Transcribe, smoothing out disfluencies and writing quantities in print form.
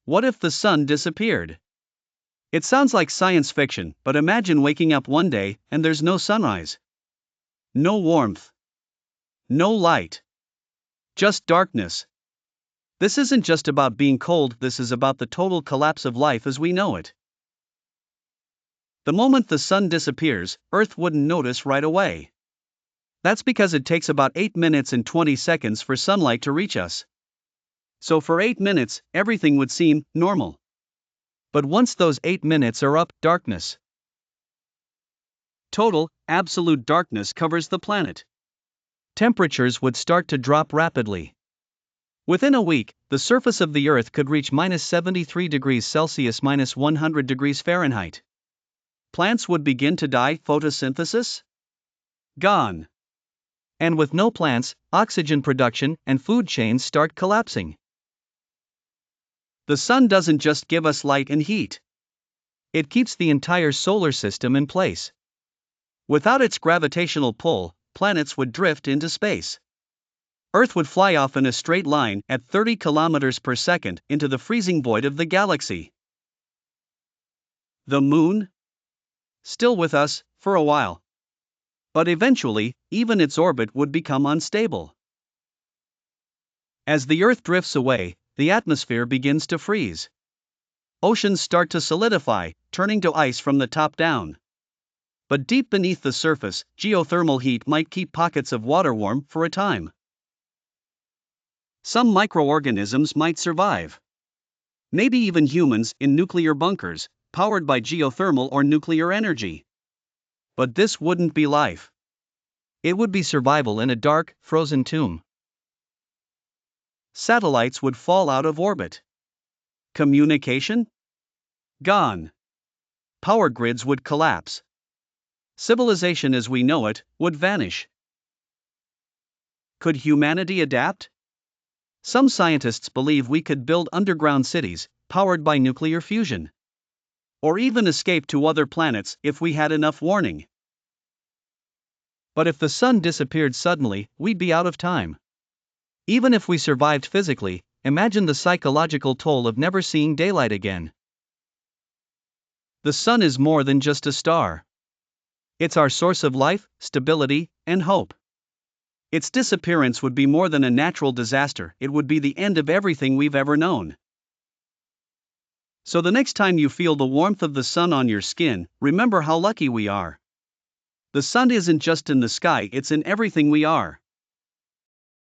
What if the sun disappeared? It sounds like science fiction, but imagine waking up one day and there's no sunrise. No warmth. No light. Just darkness. This isn't just about being cold, this is about the total collapse of life as we know it. The moment the sun disappears, Earth wouldn't notice right away. That's because it takes about 8 minutes and 20 seconds for sunlight to reach us. So for 8 minutes, everything would seem normal. But once those 8 minutes are up, darkness. Total, absolute darkness covers the planet. Temperatures would start to drop rapidly. Within a week, the surface of the Earth could reach -73 degrees Celsius, -100 degrees Fahrenheit. Plants would begin to die, photosynthesis? Gone. And with no plants, oxygen production and food chains start collapsing. The sun doesn't just give us light and heat. It keeps the entire solar system in place. Without its gravitational pull, planets would drift into space. Earth would fly off in a straight line at 30 kilometers per second into the freezing void of the galaxy. The moon? Still with us, for a while. But eventually, even its orbit would become unstable. As the Earth drifts away, the atmosphere begins to freeze. Oceans start to solidify, turning to ice from the top down. But deep beneath the surface, geothermal heat might keep pockets of water warm for a time. Some microorganisms might survive. Maybe even humans in nuclear bunkers, powered by geothermal or nuclear energy. But this wouldn't be life. It would be survival in a dark, frozen tomb. Satellites would fall out of orbit. Communication? Gone. Power grids would collapse. Civilization as we know it would vanish. Could humanity adapt? Some scientists believe we could build underground cities, powered by nuclear fusion. Or even escape to other planets if we had enough warning. But if the sun disappeared suddenly, we'd be out of time. Even if we survived physically, imagine the psychological toll of never seeing daylight again. The sun is more than just a star. It's our source of life, stability, and hope. Its disappearance would be more than a natural disaster, it would be the end of everything we've ever known. So the next time you feel the warmth of the sun on your skin, remember how lucky we are. The sun isn't just in the sky, it's in everything we are.